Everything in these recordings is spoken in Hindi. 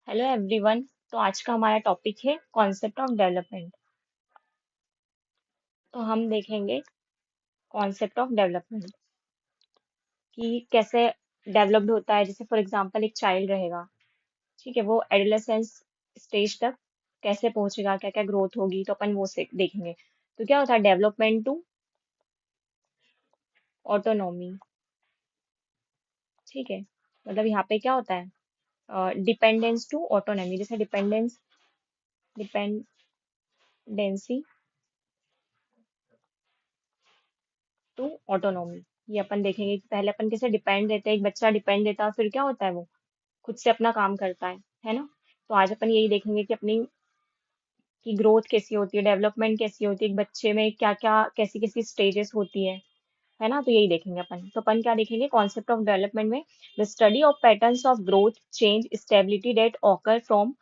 Hello everyone. तो आज का हमारा टॉपिक है कॉन्सेप्ट ऑफ डेवलपमेंट। तो हम देखेंगे कॉन्सेप्ट ऑफ डेवलपमेंट कि कैसे डेवलप्ड होता है। जैसे फॉर एग्जांपल एक चाइल्ड रहेगा, ठीक है, वो एडोलेसेंस स्टेज तक कैसे पहुंचेगा, क्या क्या ग्रोथ होगी, तो अपन वो से देखेंगे। तो क्या होता है डेवलपमेंट टू ऑटोनॉमी, ठीक है। मतलब यहाँ पे क्या होता है डिपेंडेंस टू ऑटोनॉमी। जैसे डिपेंडेंसी टू ऑटोनॉमी, ये अपन देखेंगे कि पहले अपन कैसे डिपेंड रहते हैं, एक बच्चा डिपेंड रहता है, फिर क्या होता है वो खुद से अपना काम करता है ना। तो आज अपन यही देखेंगे कि अपनी की ग्रोथ कैसी होती है, डेवलपमेंट कैसी होती है, एक बच्चे में क्या क्या कैसी कैसी स्टेजेस होती है ना। तो यही देखेंगे अपन। तो अपन क्या देखेंगे कॉन्सेप्ट ऑफ डेवलपमेंट में, the study of patterns of growth change stability that occur from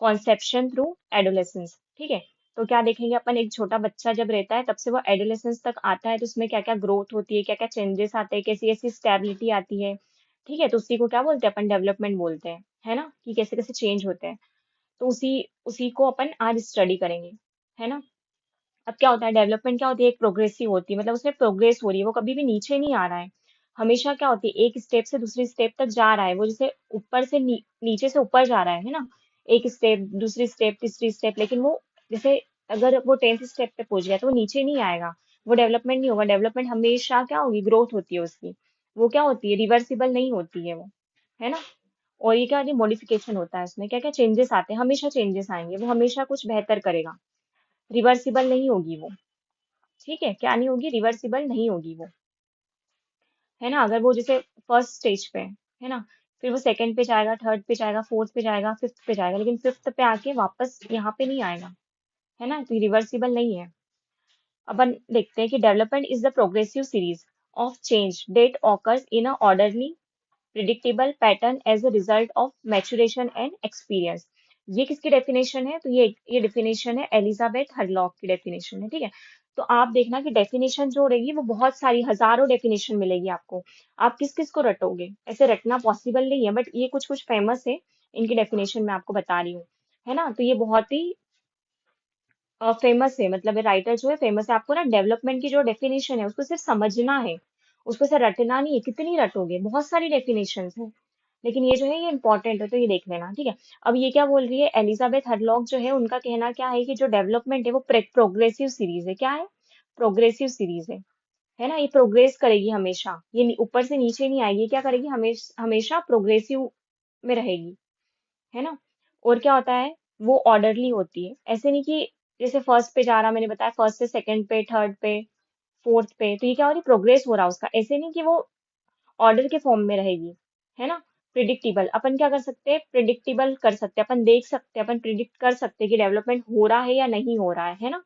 conception through adolescence, ठीक है। तो क्या देखेंगे अपन, एक छोटा बच्चा जब रहता है तब से वो एडोलेसेंस तक आता है, तो उसमें क्या क्या ग्रोथ होती है, क्या क्या चेंजेस आते हैं, कैसी कैसी स्टेबिलिटी आती है, ठीक है। तो उसी को क्या बोलते हैं अपन, डेवलपमेंट बोलते हैं, है ना, कि कैसे कैसे चेंज होते हैं। तो उसी उसी को अपन आज स्टडी करेंगे, है ना। अब क्या होता है डेवलपमेंट, क्या होती है, एक प्रोग्रेसिव होती है, मतलब उसमें प्रोग्रेस हो रही है, वो कभी भी नीचे नहीं आ रहा है। हमेशा क्या होती है, एक स्टेप से दूसरी स्टेप तक जा रहा है वो, जैसे ऊपर से नीचे से ऊपर जा रहा है ना। एक स्टेप, दूसरी स्टेप, तीसरी स्टेप, लेकिन वो जैसे अगर वो 10th स्टेप पे पहुंच गया तो वो नीचे नहीं आएगा। वो डेवलपमेंट नहीं होगा। डेवलपमेंट हमेशा क्या होगी, ग्रोथ होती है उसकी। वो क्या होती है, रिवर्सिबल नहीं होती है वो, है ना। और ये क्या है, मॉडिफिकेशन होता है उसमें, क्या क्या चेंजेस आते हैं, हमेशा चेंजेस आएंगे, वो हमेशा कुछ बेहतर करेगा। रिवर्सिबल नहीं होगी वो, ठीक है। क्या नहीं होगी, रिवर्सिबल नहीं होगी वो, है ना। अगर वो जैसे फर्स्ट स्टेज पे है ना, फिर वो सेकंड पे जाएगा, थर्ड पे जाएगा, फोर्थ पे जाएगा, फिफ्थ पे जाएगा, लेकिन फिफ्थ पे आके वापस यहाँ पे नहीं आएगा, है ना। तो रिवर्सिबल नहीं है। अपन देखते हैं कि development is the progressive series of change that occurs in a orderly predictable pattern as a result of maturation and experience. ये किसकी डेफिनेशन है, तो ये डेफिनेशन है एलिजाबेथ हरलॉक की डेफिनेशन है, ठीक है। तो आप देखना कि डेफिनेशन जो रहेगी वो बहुत सारी हजारों डेफिनेशन मिलेगी आपको। आप किस किस को रटोगे, ऐसे रटना पॉसिबल नहीं है, बट ये कुछ कुछ फेमस है, इनकी डेफिनेशन मैं आपको बता रही हूँ, है ना। तो ये बहुत ही फेमस है, मतलब राइटर जो है फेमस है। आपको ना डेवलपमेंट की जो डेफिनेशन है उसको सिर्फ समझना है, उसको सिर्फ रटना नहीं है। कितनी रटोगे, बहुत सारी डेफिनेशन है, लेकिन ये जो है ये इंपॉर्टेंट है, तो ये देख लेना, ठीक है। अब ये क्या बोल रही है एलिजाबेथ हरलॉक, जो है उनका कहना क्या है कि जो डेवलपमेंट है वो प्रोग्रेसिव सीरीज है। क्या है, प्रोग्रेसिव सीरीज है ना। ये प्रोग्रेस करेगी हमेशा, ये ऊपर से नीचे नहीं आएगी, क्या करेगी, हमेशा हमेशा प्रोग्रेसिव में रहेगी, है ना। और क्या होता है, वो ऑर्डरली होती है, ऐसे नहीं कि जैसे फर्स्ट पे जा रहा, मैंने बताया फर्स्ट से सेकंड पे, थर्ड पे, फोर्थ पे, तो ये क्या हो रही, प्रोग्रेस हो रहा है उसका, ऐसे नहीं कि वो ऑर्डर के फॉर्म में रहेगी, है ना। प्रिडिक्टेबल, अपन क्या कर सकते हैं, प्रिडिक्टेबल कर सकते हैं, अपन देख सकते हैं, अपन प्रिडिक्ट कर सकते हैं कि डेवलपमेंट हो रहा है या नहीं हो रहा है ना।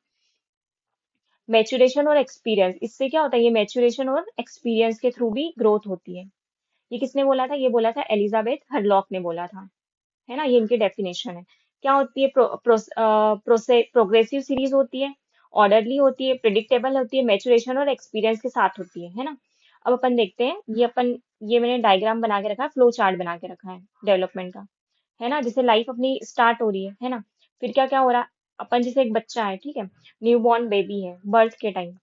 मैच्योरेशन और एक्सपीरियंस, इससे क्या होता है, ये मैच्योरेशन और एक्सपीरियंस के थ्रू भी ग्रोथ होती है। ये किसने बोला था, ये बोला था एलिजाबेथ हरलॉक ने बोला था, है ना। ये इनकी डेफिनेशन है। क्या होती है, प्रोग्रेसिव सीरीज होती है, ऑर्डरली होती है, प्रिडिक्टेबल होती है, मैच्योरेशन और एक्सपीरियंस के साथ होती है ना। अब अपन देखते हैं, ये मैंने डायग्राम बना के रखा है, फ्लो चार्ट बना के रखा है डेवलपमेंट का, है ना। जैसे लाइफ अपनी स्टार्ट हो रही है ना, फिर क्या क्या हो रहा है, अपन जैसे एक बच्चा है, ठीक है, न्यू बॉर्न बेबी है, बर्थ के टाइम,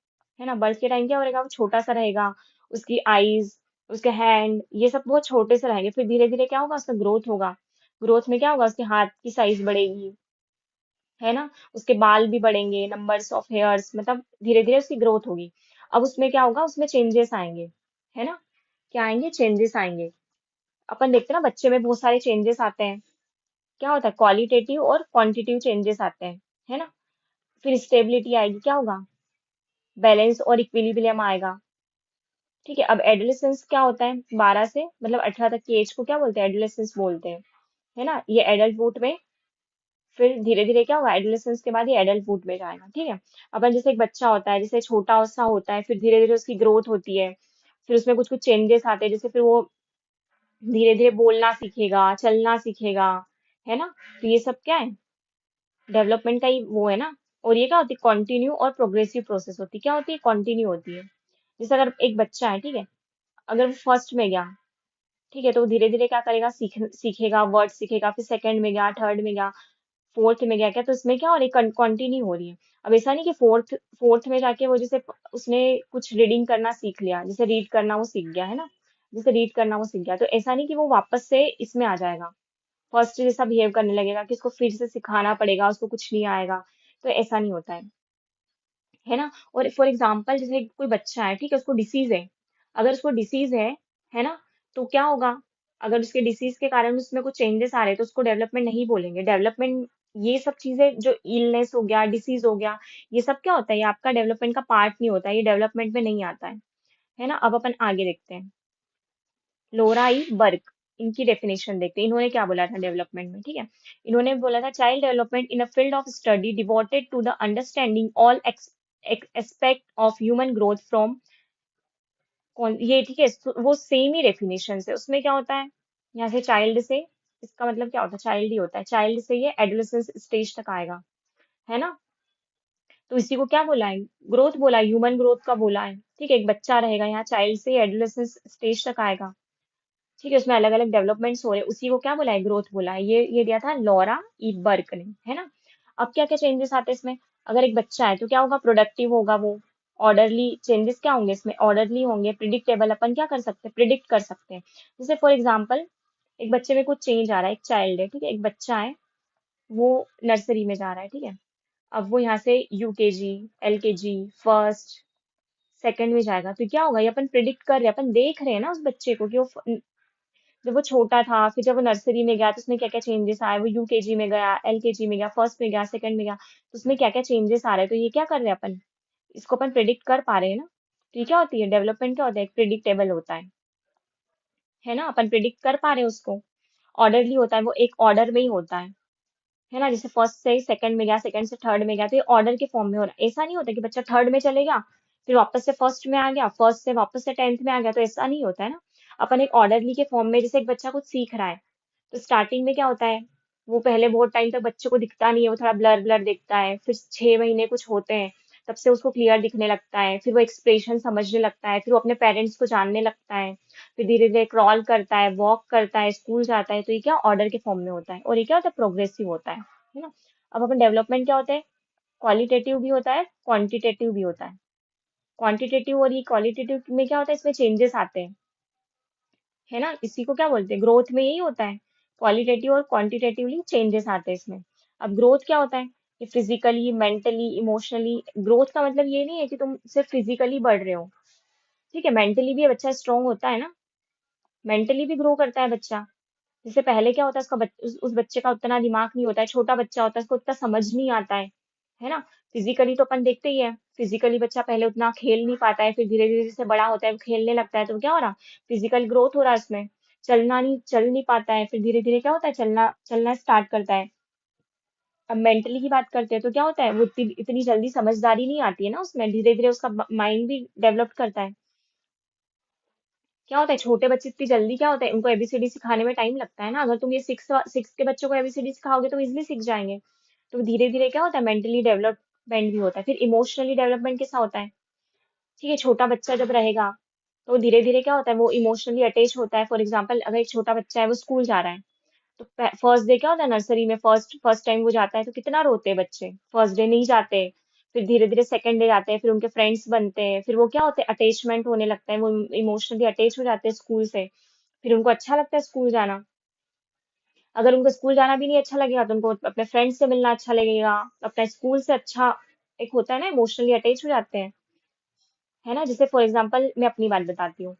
है ना। बर्थ के टाइम क्या हो रहेगा, वो छोटा सा रहेगा, उसकी आईज, उसके हैंड, ये सब बहुत छोटे से रहेंगे। फिर धीरे धीरे क्या होगा, उसका ग्रोथ होगा। ग्रोथ में क्या होगा, उसके हाथ की साइज बढ़ेगी, है ना। उसके बाल भी बढ़ेंगे, नंबर्स ऑफ हेयर्स, मतलब धीरे धीरे उसकी ग्रोथ होगी। अब उसमें क्या होगा, उसमें चेंजेस आएंगे, है ना। क्या आएंगे, चेंजेस आएंगे। अपन देखते हैं ना बच्चे में बहुत सारे चेंजेस आते हैं। क्या होता है, क्वालिटेटिव और क्वांटिटिव चेंजेस आते हैं, है ना। फिर स्टेबिलिटी आएगी, क्या होगा, बैलेंस और इक्विलिब्रियम आएगा, ठीक है। अब एडोलेसेंस क्या होता है, 12 से मतलब 18 तक की एज को क्या बोलते हैं, एडोलेसेंस बोलते हैं, है ना। ये एडल्टहुड में, फिर धीरे धीरे क्या होगा, एडोलेसेंस के बाद ये एडल्टहुड में जाएगा, ठीक है। अपन जैसे एक बच्चा होता है, जैसे छोटा सा होता है, फिर धीरे धीरे उसकी ग्रोथ होती है, फिर उसमें कुछ कुछ चेंजेस आते हैं, जैसे फिर वो धीरे धीरे बोलना सीखेगा, चलना सीखेगा, है ना। तो ये सब क्या है, डेवलपमेंट का ही वो है ना। और ये क्या होती है, कॉन्टिन्यू और प्रोग्रेसिव प्रोसेस होती है। क्या होती है, कॉन्टिन्यू होती है। जैसे अगर एक बच्चा है, ठीक है, अगर वो फर्स्ट में गया, ठीक है, तो धीरे धीरे क्या करेगा, सीखेगा, वर्ड सीखेगा, फिर सेकंड में गया, थर्ड में गया, फोर्थ में गया, क्या तो इसमें क्या हो रही है, कंटिन्यू हो रही है। अब ऐसा नहीं कि फोर्थ फोर्थ में जाके वो जैसे उसने कुछ रीडिंग करना सीख लिया, जैसे रीड करना वो सीख गया है ना, जैसे रीड करना वो सीख गया, तो ऐसा नहीं कि वो वापस से इसमें आ जाएगा, फर्स्ट जैसा बिहेव करने लगेगा कि उसको फिर से सिखाना पड़ेगा, उसको कुछ नहीं आएगा। तो ऐसा नहीं होता है ना। और फॉर एग्जाम्पल जैसे कोई बच्चा है, ठीक है, उसको डिसीज है, अगर उसको डिसीज है ना, तो क्या होगा, अगर उसके डिसीज के कारण उसमें कुछ चेंजेस आ रहे हैं तो उसको डेवलपमेंट नहीं बोलेंगे। डेवलपमेंट, ये सब चीजें जो इलनेस हो गया, डिसीज हो गया, ये सब क्या होता है, ये आपका डेवलपमेंट का पार्ट नहीं होता, ये डेवलपमेंट में नहीं आता है ना। अब अपन आगे देखते हैं, लोरा ई बर्क, इनकी डेफिनेशन देखते हैं, इन्होंने क्या बोला था डेवलपमेंट में, ठीक है। इन्होंने बोला था, child development in a field of study devoted to the understanding all aspect of human growth from, कौन ये, ठीक है, वो सेम ही डेफिनेशन है, उसमें क्या होता है, यहाँ से चाइल्ड से, इसका मतलब क्या होता है, चाइल्ड ही होता है, चाइल्ड से ये एडोलेसेंस स्टेज तक आएगा, है ना। तो इसी को क्या बोला है, ग्रोथ बोला है, ह्यूमन ग्रोथ का बोला है, ठीक है। एक बच्चा रहेगा यहाँ, चाइल्ड से एडोलेसेंस स्टेज तक आएगा, ठीक है, उसमें अलग अलग डेवलपमेंट्स हो रहे हैं, उसी को क्या बोला है, ग्रोथ बोला है। ये दिया था लॉरा ई बर्क ने, है ना। अब क्या क्या चेंजेस आते हैं इसमें, अगर एक बच्चा है तो क्या होगा, प्रोडक्टिव होगा वो, ऑर्डरली, चेंजेस क्या होंगे इसमें, ऑर्डरली होंगे, प्रिडिक्टेबल, अपन क्या कर सकते हैं, प्रिडिक्ट कर सकते हैं। जैसे फॉर एग्जाम्पल, एक बच्चे में कुछ चेंज आ रहा है, एक चाइल्ड है, ठीक है, एक बच्चा है, वो नर्सरी में जा रहा है, ठीक है, अब वो यहाँ से यूकेजी, एलकेजी, फर्स्ट, सेकंड में जाएगा, तो क्या होगा, ये अपन प्रिडिक्ट कर रहे हैं, अपन देख रहे हैं ना उस बच्चे को कि वो जब वो छोटा था, फिर जब वो नर्सरी में गया तो उसमें क्या क्या चेंजेस आए, वो यूकेजी में गया, एलकेजी में गया, फर्स्ट में गया, सेकंड में गया, तो उसमें क्या क्या चेंजेस आ रहे हैं, तो ये क्या कर रहे हैं अपन, इसको अपन प्रिडिक्ट कर पा रहे हैं ना। तो ये क्या होती है, डेवलपमेंट क्या होता है, प्रिडिक्टेबल होता है ना, अपन प्रिडिक्ट कर पा रहे हैं उसको। ऑर्डरली होता है, वो एक ऑर्डर में ही होता है ना, जैसे फर्स्ट से सेकंड में गया, सेकंड से थर्ड में गया, तो ये ऑर्डर के फॉर्म में हो रहा है। ऐसा नहीं होता कि बच्चा थर्ड में चले गया, फिर वापस से फर्स्ट में आ गया, फर्स्ट से वापस से टेंथ में आ गया, तो ऐसा नहीं होता है ना। अपन एक ऑर्डरली के फॉर्म में, जैसे एक बच्चा कुछ सीख रहा है, तो स्टार्टिंग में क्या होता है, वो पहले बहुत टाइम तक बच्चे को दिखता नहीं है, वो थोड़ा ब्लर ब्लर दिखता है, फिर 6 महीने कुछ होते हैं, तब से उसको क्लियर दिखने लगता है, फिर वो एक्सप्रेशन समझने लगता है, फिर वो अपने पेरेंट्स को जानने लगता है, फिर धीरे धीरे क्रॉल करता है, वॉक करता है, स्कूल जाता है, तो ये क्या ऑर्डर के फॉर्म में होता है, और ये क्या होता है, प्रोग्रेसिव होता है ना। अब अपन डेवलपमेंट क्या होता है, क्वालिटेटिव भी होता है, क्वांटिटेटिव भी होता है। क्वांटिटेटिव और ये क्वालिटेटिव में क्या होता है, इसमें चेंजेस आते हैं, है ना, इसी को क्या बोलते हैं, ग्रोथ में यही होता है, क्वालिटेटिव और क्वांटिटेटिवली चेंजेस आते हैं इसमें। अब ग्रोथ क्या होता है, कि फिजिकली, मेंटली, इमोशनली, ग्रोथ का मतलब ये नहीं है कि तुम सिर्फ फिजिकली बढ़ रहे हो, ठीक है, मेंटली भी बच्चा स्ट्रांग होता है ना, मेंटली भी ग्रो करता है बच्चा। जैसे पहले क्या होता है, उस बच्चे का उतना दिमाग नहीं होता है, छोटा बच्चा होता है, उसको उतना समझ नहीं आता है ना। फिजिकली तो अपन देखते ही है, फिजिकली बच्चा पहले उतना खेल नहीं पाता है, फिर धीरे धीरे जैसे बड़ा होता है वो खेलने लगता है, तो क्या हो रहा, फिजिकल ग्रोथ हो रहा है उसमें, चल नहीं पाता है, फिर धीरे धीरे क्या होता है, चलना चलना स्टार्ट करता है। अब मेंटली की बात करते हैं तो क्या होता है, वो इतनी जल्दी समझदारी नहीं आती है ना उसमें, धीरे धीरे उसका माइंड भी डेवलप करता है। क्या होता है, छोटे बच्चे इतनी जल्दी क्या होता है, उनको एबीसीडी सिखाने में टाइम लगता है ना, अगर तुम ये सिक्स सिक्स के बच्चों को एबीसीडी सिखाओगे तो इजिली सीख जाएंगे। तो धीरे धीरे क्या होता है, मेंटली डेवलपमेंट भी होता है, फिर इमोशनली डेवलपमेंट कैसा होता है, ठीक है, छोटा बच्चा जब रहेगा तो धीरे धीरे क्या होता है, वो इमोशनली अटैच होता है। फॉर एग्जाम्पल, अगर एक छोटा बच्चा है वो स्कूल जा रहा है, तो फर्स्ट डे क्या होता है, नर्सरी में फर्स्ट फर्स्ट टाइम वो जाता है तो कितना रोते हैं बच्चे, फर्स्ट डे नहीं जाते, फिर धीरे धीरे सेकंड डे जाते हैं, फिर उनके फ्रेंड्स बनते हैं, फिर वो क्या होते हैं, अटैचमेंट होने लगता है, वो इमोशनली अटैच हो जाते हैं स्कूल से, फिर उनको अच्छा लगता है स्कूल जाना। अगर उनको स्कूल जाना भी नहीं अच्छा लगेगा तो उनको अपने फ्रेंड्स से मिलना अच्छा लगेगा, अपना स्कूल से अच्छा, एक होता है ना, इमोशनली अटैच हो जाते हैं, है ना। जैसे फॉर एग्जाम्पल मैं अपनी बात बताती हूँ,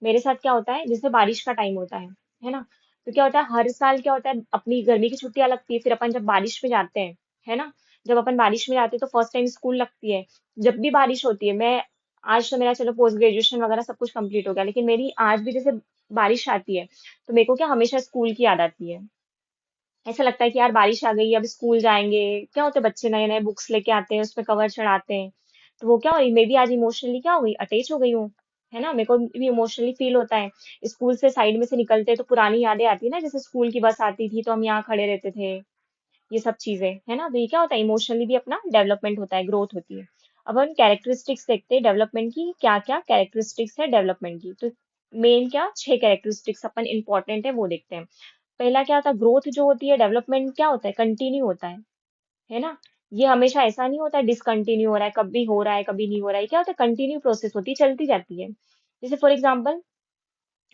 मेरे साथ क्या होता है, जैसे बारिश का टाइम होता है ना, तो क्या होता है, हर साल क्या होता है, अपनी गर्मी की छुट्टियां लगती है, फिर अपन जब बारिश में जाते हैं, है ना, जब अपन बारिश में जाते हैं तो फर्स्ट टाइम स्कूल लगती है, जब भी बारिश होती है, मैं आज तो मेरा चलो पोस्ट ग्रेजुएशन वगैरह सब कुछ कंप्लीट हो गया, लेकिन मेरी आज भी जैसे बारिश आती है तो मेरे को क्या हमेशा स्कूल की याद आती है। ऐसा लगता है कि यार बारिश आ गई, अब स्कूल जाएंगे, क्या होता है, बच्चे नए नए बुक्स लेके आते हैं, उसमें कवर चढ़ाते हैं, तो वो क्या हो रही, मैं भी आज इमोशनली क्या हो गई, अटैच हो गई हूँ, है ना, मेरे को भी इमोशनली फील होता है। स्कूल से साइड में से निकलते हैं तो पुरानी यादें आती है ना, जैसे स्कूल की बस आती थी तो हम यहाँ खड़े रहते थे, ये सब चीजें, है ना, तो ये क्या होता है, इमोशनली भी अपना डेवलपमेंट होता है, ग्रोथ होती है। अब हम कैरेक्टरिस्टिक्स देखते हैं डेवलपमेंट की, क्या क्या कैरेक्टरिस्टिक्स है डेवलपमेंट की, तो मेन क्या 6 कैरेक्टरिस्टिक्स अपन इंपॉर्टेंट है वो देखते हैं। पहला क्या होता है, ग्रोथ जो होती है, डेवलपमेंट क्या होता है, कंटिन्यू होता है ना। ये हमेशा ऐसा नहीं होता है डिसकंटिन्यू हो रहा है, कभी हो रहा है कभी नहीं हो रहा है, क्या होता है कंटिन्यू प्रोसेस होती है, चलती जाती है। जैसे फॉर एग्जाम्पल,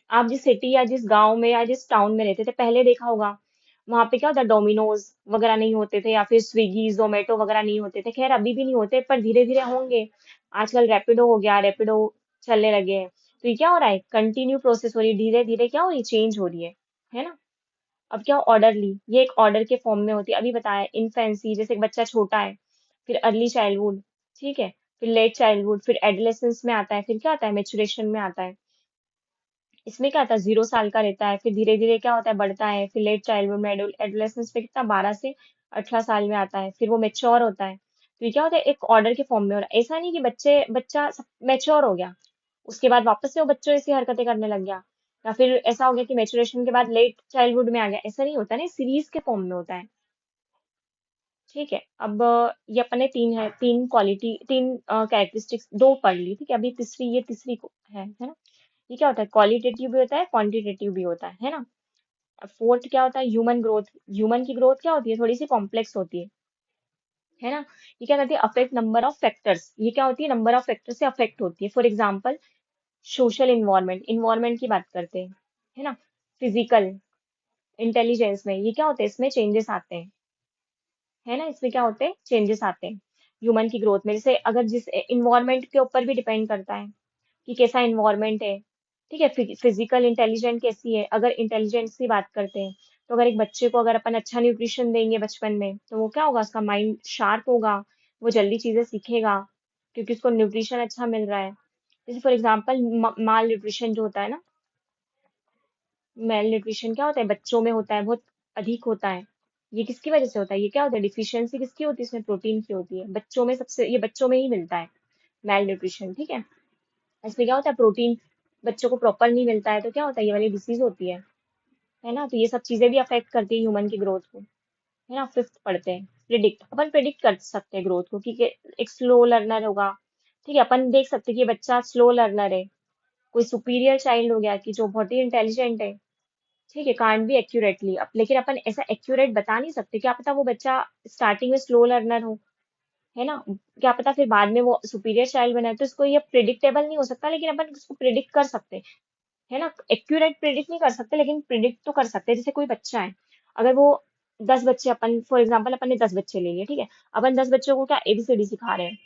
आप जिस सिटी या जिस गांव में या जिस टाउन में रहते थे पहले देखा होगा, वहां पे क्या होता है, डोमिनोज वगैरह नहीं होते थे, या फिर स्विगी जोमेटो वगैरह नहीं होते थे, खैर अभी भी नहीं होते पर धीरे धीरे होंगे। आजकल रैपिडो हो गया, रैपिडो चलने लगे हैं। तो ये क्या हो रहा है, कंटिन्यू प्रोसेस हो रही है, धीरे धीरे क्या हो रही है, चेंज हो रही है ना। अब क्या ऑर्डरली, ये एक ऑर्डर के फॉर्म में होती है, अभी बताया इनफेंसी, जैसे एक बच्चा छोटा है, फिर अर्ली चाइल्डहुड, ठीक है, फिर लेट चाइल्डहुड, फिर एडोलेसेंस में आता है, फिर क्या आता है, मेचुरेशन में आता है। इसमें क्या आता है, 0 साल का रहता है, फिर धीरे धीरे क्या होता है, बढ़ता है, फिर लेट चाइल्डहुड में, एडोलेसेंस में कितना 12 से 18 साल में आता है, फिर वो मेच्योर होता है। तो ये क्या होता है, एक ऑर्डर के फॉर्म में हो रहा है। ऐसा नहीं कि बच्चा मेच्योर हो गया, उसके बाद वापस से वो बच्चों जैसी हरकतें करने लग गया, या फिर ऐसा हो गया कि मेचुरेशन के बाद लेट चाइल्डहुड में आ गया, ऐसा नहीं होता ना, सीरीज के फॉर्म में होता है। ठीक है, अब ये अपने तीन क्वालिटी, तीन कैरेक्टरिस्टिक्स दो पढ़ ली, ठीक है, अभी तीसरी, ये तीसरी है ना। ये क्या होता है, क्वालिटेटिव भी होता है, क्वांटिटेटिव भी होता है ना। अब फोर्थ क्या होता है, ह्यूमन ग्रोथ। ह्यूमन की ग्रोथ क्या होती है, थोड़ी सी कॉम्प्लेक्स होती है ना। ये क्या कहती है, अफेक्ट नंबर ऑफ फैक्टर्स, ये क्या होती है, नंबर ऑफ फैक्टर से अफेक्ट होती है। For example, social environment, environment की बात करते हैं, है ना। फिजिकल इंटेलिजेंस में ये क्या होते हैं, इसमें चेंजेस आते हैं, है ना, इसमें क्या होते हैं, चेंजेस आते हैं ह्यूमन की ग्रोथ में। जैसे अगर जिस इन्वायरमेंट के ऊपर भी डिपेंड करता है कि कैसा इन्वायरमेंट है, ठीक है। फिजिकल इंटेलिजेंट कैसी है, अगर इंटेलिजेंस की बात करते हैं, तो अगर एक बच्चे को अगर अपन अच्छा न्यूट्रिशन देंगे बचपन में, तो वो क्या होगा, उसका माइंड शार्प होगा, वो जल्दी चीजें सीखेगा, क्योंकि उसको न्यूट्रिशन अच्छा मिल रहा है। जैसे फॉर एग्जाम्पल, माल न्यूट्रिशन जो होता है ना, मेल न्यूट्रिशन क्या होता है, बच्चों में होता है, बहुत अधिक होता है। ये किसकी वजह से होता है, ये क्या होता है, डिफिशियंसी किसकी होती है, इसमें प्रोटीन की होती है, बच्चों में सबसे, ये बच्चों में ही मिलता है, मेल न्यूट्रिशन, ठीक है। इसमें क्या होता है, प्रोटीन बच्चों को प्रॉपर नहीं मिलता है, तो क्या होता है, ये वाली डिसीज होती है ना। तो ये सब चीजें भी अफेक्ट करती है ह्यूमन की ग्रोथ को, है ना। फिफ्थ पढ़ते हैं, प्रिडिक्ट। अपन प्रिडिक्ट कर सकते हैं ग्रोथ को, कि एक स्लो लर्नर होगा, ठीक है, अपन देख सकते हैं कि ये बच्चा स्लो लर्नर है। कोई सुपीरियर चाइल्ड हो गया कि जो बहुत ही इंटेलिजेंट है, ठीक है, कांट बी एक्यूरेटली, अब लेकिन अपन ऐसा एक्यूरेट बता नहीं सकते, क्या पता वो बच्चा स्टार्टिंग में स्लो लर्नर हो, है ना, क्या पता फिर बाद में वो सुपीरियर चाइल्ड बना है। तो इसको ये प्रिडिक्टेबल नहीं हो सकता, लेकिन अपन इसको प्रिडिक्ट कर सकते हैं, है ना। एक्यूरेट प्रिडिक्ट नहीं कर सकते, लेकिन प्रिडिक्ट तो कर सकते हैं। जैसे कोई बच्चा है, अगर वो 10 बच्चे, अपन फॉर एग्जाम्पल अपन ने 10 बच्चे ले लिए, ठीक है, अपन 10 बच्चों को क्या एबीसीडी सिखा रहे हैं।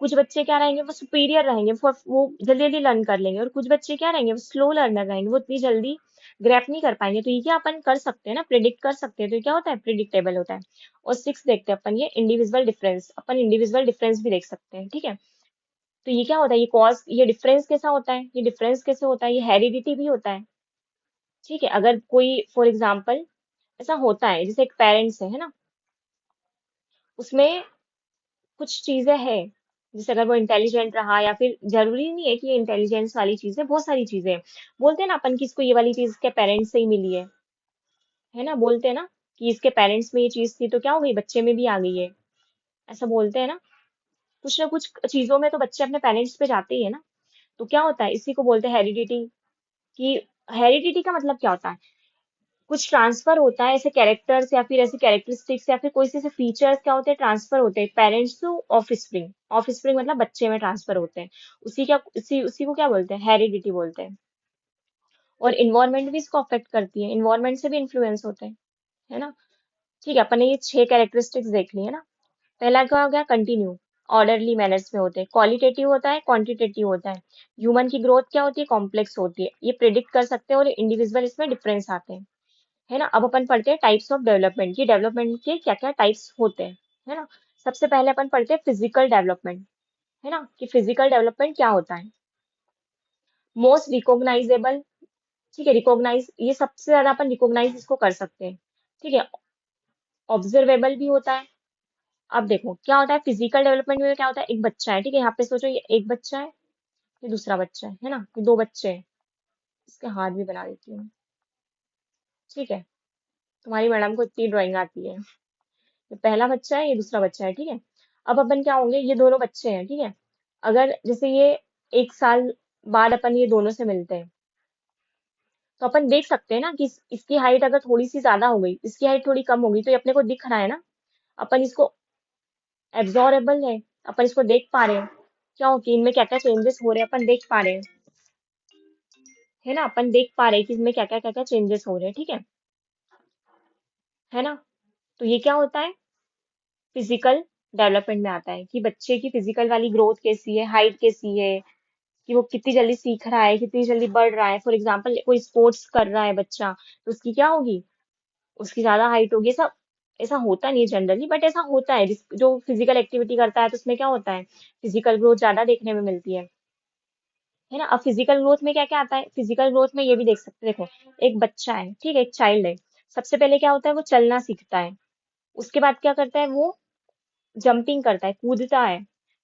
कुछ बच्चे क्या रहेंगे, वो सुपीरियर रहेंगे, वो जल्दी जल्दी लर्न कर लेंगे, और कुछ बच्चे क्या रहेंगे, वो स्लो लर्नर रहेंगे, वो इतनी जल्दी ग्रैप नहीं कर पाएंगे। तो ये क्या अपन कर सकते हैं ना, प्रिडिक्ट कर सकते हैं, तो ये क्या होता है, प्रिडिक्टेबल होता है। और सिक्स देखते हैं अपन, ये इंडिविजुअल डिफरेंस, अपन इंडिविजुअल डिफरेंस भी देख सकते हैं, ठीक है। तो ये क्या होता है, ये कॉज, ये डिफरेंस कैसा होता है, ये डिफरेंस कैसे होता है, ये हेरिडिटी भी होता है, ठीक है। अगर कोई फॉर एग्जाम्पल ऐसा होता है, जैसे एक पेरेंट्स है ना, उसमें कुछ चीजें हैं, जैसे अगर वो इंटेलिजेंट रहा, या फिर जरूरी नहीं है कि ये इंटेलिजेंस वाली चीज है, बहुत सारी चीजें हैं। बोलते हैं ना अपन कि इसको ये वाली चीज इसके पेरेंट्स से ही मिली है ना, बोलते हैं ना कि इसके पेरेंट्स में ये चीज थी, तो क्या हो गई, बच्चे में भी आ गई है, ऐसा बोलते हैं ना कुछ चीजों में तो बच्चे अपने पेरेंट्स पे जाते ही है ना। तो क्या होता है, इसी को बोलते हैं हेरिडिटी। कि हेरिडिटी का मतलब क्या होता है, कुछ ट्रांसफर होता है, ऐसे कैरेक्टर्स या फिर ऐसे कैरेक्टरिस्टिक्स या फिर कोई से ऐसे फीचर्स क्या होते हैं, ट्रांसफर होते हैं पेरेंट्स टू ऑफस्प्रिंग। ऑफस्प्रिंग मतलब बच्चे में ट्रांसफर होते हैं। उसी को क्या बोलते हैं, हेरिडिटी बोलते हैं। और इन्वायरमेंट भी इसको अफेक्ट करती है, इन्वायरमेंट से भी इन्फ्लुएंस होते हैं, है ना। ठीक है, अपन ने ये 6 कैरेक्टरिस्टिक्स देख ली है ना। पहला क्या हो गया, कंटिन्यू, ऑर्डरली मैनर्स में होते हैं। क्वालिटेटिव होता है, क्वांटिटेटिव होता है। ह्यूमन की ग्रोथ क्या होती है, कॉम्प्लेक्स होती है, ये प्रिडिक्ट कर सकते हैं, और इंडिविजुअल इसमें डिफरेंस आते हैं, है ना। अब अपन पढ़ते हैं टाइप्स ऑफ डेवलपमेंट, की डेवलपमेंट के क्या क्या टाइप्स होते हैं, है ना। सबसे पहले अपन पढ़ते हैं फिजिकल डेवलपमेंट, है ना, कि फिजिकल डेवलपमेंट क्या होता है। मोस्ट रिकॉग्नाइजेबल, ठीक है, रिकॉग्नाइज, ये सबसे ज्यादा अपन रिकॉग्नाइज इसको कर सकते हैं, ठीक है। ऑब्जर्वेबल भी होता है। अब देखो क्या होता है, फिजिकल डेवलपमेंट में क्या होता है, एक बच्चा है, ठीक है, यहाँ पे सोचो ये एक बच्चा है, ये दूसरा बच्चा है ना, ये दो बच्चे हैं। इसके हाथ भी बना देती हूँ, ठीक है, तुम्हारी मैडम को इतनी ड्राइंग आती है। ये पहला बच्चा है, ये दूसरा बच्चा है, ठीक है। अब अपन क्या होंगे, ये दोनों बच्चे हैं, ठीक है। अगर जैसे ये 1 साल बाद अपन ये दोनों से मिलते हैं। तो अपन देख सकते हैं ना कि इसकी हाइट अगर थोड़ी सी ज्यादा हो गई, इसकी हाइट थोड़ी कम हो गई, तो ये अपने को दिख रहा है ना। अपन इसको एब्जॉर्बल है, अपन इसको देख पा रहे हैं क्या हो कि इनमें क्या क्या चेंजेस हो रहे हैं, अपन देख पा रहे हैं, है ना। अपन देख पा रहे हैं कि इसमें क्या क्या चेंजेस हो रहे हैं, ठीक है ना। तो ये क्या होता है, फिजिकल डेवलपमेंट में आता है कि बच्चे की फिजिकल वाली ग्रोथ कैसी है, हाइट कैसी है, कि वो कितनी जल्दी सीख रहा है, कितनी जल्दी बढ़ रहा है। फॉर एग्जाम्पल कोई स्पोर्ट्स कर रहा है बच्चा, तो उसकी क्या होगी, उसकी ज्यादा हाइट होगी। ऐसा ऐसा होता नहीं है जनरली, बट ऐसा होता है। जो फिजिकल एक्टिविटी करता है तो उसमें क्या होता है, फिजिकल ग्रोथ ज्यादा देखने में मिलती है ना। अब फिजिकल ग्रोथ में क्या क्या आता है, फिजिकल ग्रोथ में ये भी देख सकते हैं। देखो, एक बच्चा है, ठीक है, एक चाइल्ड है। सबसे पहले क्या होता है, वो चलना सीखता है। उसके बाद क्या करता है, वो जंपिंग करता है, कूदता है।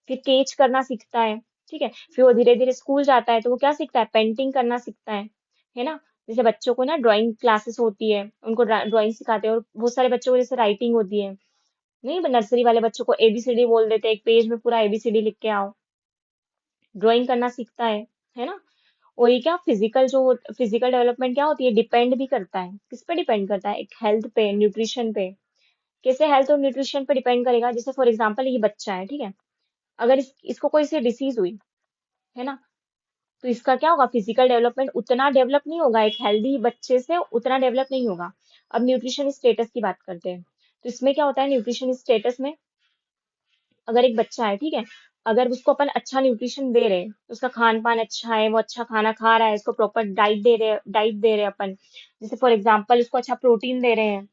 फिर कैच करना सीखता है, ठीक है। फिर वो धीरे धीरे स्कूल जाता है, तो वो क्या सीखता है, पेंटिंग करना सीखता है ना। जैसे बच्चों को ना ड्राइंग क्लासेस होती है, उनको ड्राइंग सिखाते हैं। और बहुत सारे बच्चों को जैसे राइटिंग होती है, नहीं, नर्सरी वाले बच्चों को एबीसीडी बोल देते हैं, एक पेज में पूरा एबीसीडी लिख के आओ। ड्राइंग करना सीखता है ना। और ये क्या, फिजिकल डेवलपमेंट क्या होती है, डिपेंड भी करता है, किस पे डिपेंड करता है, एक हेल्थ पे, न्यूट्रिशन पे। कैसे हेल्थ और न्यूट्रिशन पे डिपेंड करेगा, जैसे फॉर एग्जांपल ये बच्चा है, ठीक है। अगर इसको कोई सी डिसीज हुई, है ना, तो इसका क्या होगा, फिजिकल डेवलपमेंट उतना डेवलप नहीं होगा, एक हेल्दी बच्चे से उतना डेवलप नहीं होगा। अब न्यूट्रिशन स्टेटस की बात करते हैं। तो इसमें क्या होता है, न्यूट्रिशन स्टेटस में, अगर एक बच्चा है, ठीक है, अगर उसको अपन अच्छा न्यूट्रिशन दे रहे हैं, तो उसका खान पान अच्छा है, वो अच्छा खाना खा रहा है, उसको प्रॉपर डाइट दे रहे हैं अपन। जैसे फॉर एग्जाम्पल उसको अच्छा प्रोटीन दे रहे हैं,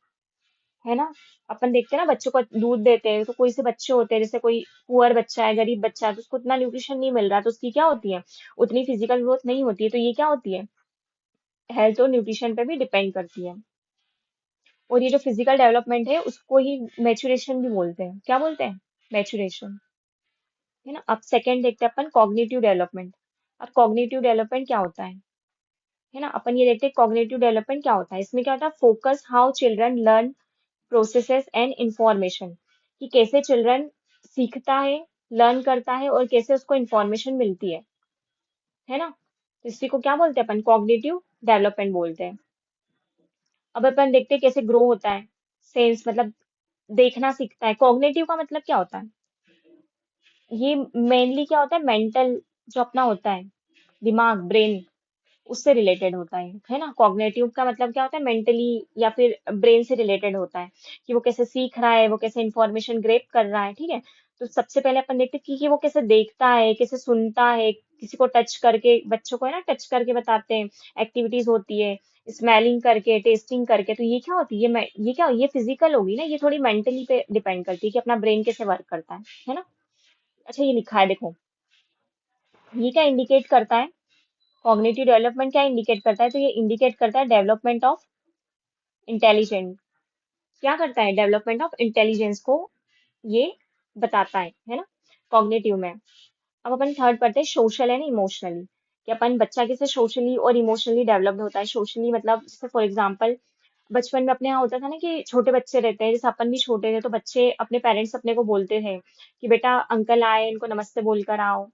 है ना। अपन देखते हैं ना, बच्चों को दूध देते हैं, तो कोई से बच्चे होते हैं, जैसे कोई पुअर बच्चा है, गरीब बच्चा है, तो उसको उतना न्यूट्रिशन नहीं मिल रहा, तो उसकी क्या होती है, उतनी फिजिकल ग्रोथ नहीं होती है। तो ये क्या होती है, हेल्थ और न्यूट्रिशन पे भी डिपेंड करती है। और ये जो फिजिकल डेवलपमेंट है, उसको ही मैचुरेशन भी बोलते हैं। क्या बोलते हैं, मैचुरेशन, है ना। अब सेकंड देखते हैं अपन, कॉग्निटिव डेवलपमेंट। अब कॉग्निटिव डेवलपमेंट क्या होता है ना, अपन ये देखते हैं कॉग्निटिव डेवलपमेंट क्या होता है। इसमें क्या होता है, focus how children learn, processes and information, कि कैसे चिल्ड्रन सीखता है, लर्न करता है, और कैसे उसको इंफॉर्मेशन मिलती है ना। तो इसी को क्या बोलते हैं अपन, कॉग्निटिव डेवलपमेंट बोलते हैं। अब अपन देखते हैं कैसे ग्रो होता है। सेंस मतलब देखना सीखता है। कॉग्निटिव का मतलब क्या होता है, ये मेनली क्या होता है, मेंटल जो अपना होता है, दिमाग, ब्रेन, उससे रिलेटेड होता है ना। कॉग्निटिव का मतलब क्या होता है, मेंटली या फिर ब्रेन से रिलेटेड होता है, कि वो कैसे सीख रहा है, वो कैसे इंफॉर्मेशन ग्रेप कर रहा है, ठीक है। तो सबसे पहले अपन देखते हैं कि वो कैसे देखता है, कैसे सुनता है, किसी को टच करके, बच्चों को है ना टच करके बताते हैं, एक्टिविटीज होती है, स्मेलिंग करके, टेस्टिंग करके। तो ये क्या होती है, ये क्या, ये फिजिकल होगी ना, ये थोड़ी मेंटली पे डिपेंड करती है कि अपना ब्रेन कैसे वर्क करता है ना। अच्छा, ये लिखा है देखो, ये क्या इंडिकेट करता है, कॉग्निटिव डेवलपमेंट क्या इंडिकेट करता है, तो ये इंडिकेट करता है डेवलपमेंट ऑफ इंटेलिजेंस। क्या करता है, डेवलपमेंट ऑफ इंटेलिजेंस को ये बताता है ना, कॉग्निटिव में। अब अपन थर्ड पढ़ते हैं, सोशल एंड इमोशनली, कि अपन बच्चा कैसे सोशली और इमोशनली डेवलप्ड होता है। सोशली मतलब जैसे फॉर एग्जांपल, बचपन में अपने यहाँ होता था ना कि छोटे बच्चे रहते हैं, जैसे अपन भी छोटे थे, तो बच्चे अपने पेरेंट्स अपने को बोलते थे कि बेटा अंकल आए, इनको नमस्ते बोलकर आओ,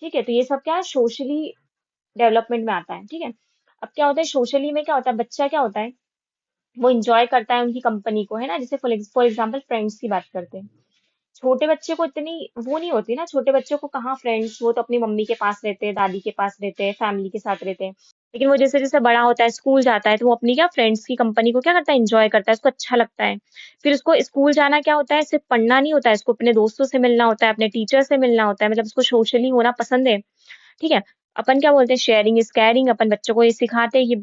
ठीक है। तो ये सब क्या है, सोशली डेवलपमेंट में आता है, ठीक है। अब क्या होता है, सोशली में क्या होता है, बच्चा क्या होता है, वो इंजॉय करता है उनकी कंपनी को, है ना। जैसे फॉर एग्जाम्पल फ्रेंड्स की बात करते हैं, छोटे बच्चे को इतनी वो नहीं होती ना, छोटे बच्चों को कहाँ फ्रेंड्स, वो तो अपनी मम्मी के पास रहते हैं, दादी के पास रहते हैं, फैमिली के साथ रहते हैं। लेकिन वो जैसे जैसे बड़ा होता है, स्कूल जाता है, तो वो अपनी क्या फ्रेंड्स की कंपनी को क्या करता है, इंजॉय करता है, उसको अच्छा लगता है। फिर उसको स्कूल जाना क्या होता है, सिर्फ पढ़ना नहीं होता है, उसको अपने दोस्तों से मिलना होता है, अपने टीचर से मिलना होता है, मतलब उसको सोशली होना पसंद है, ठीक है। अपन क्या बोलते हैं, शेयरिंग इज कैरिंग। अपन बच्चों को ये सिखाते हैं कि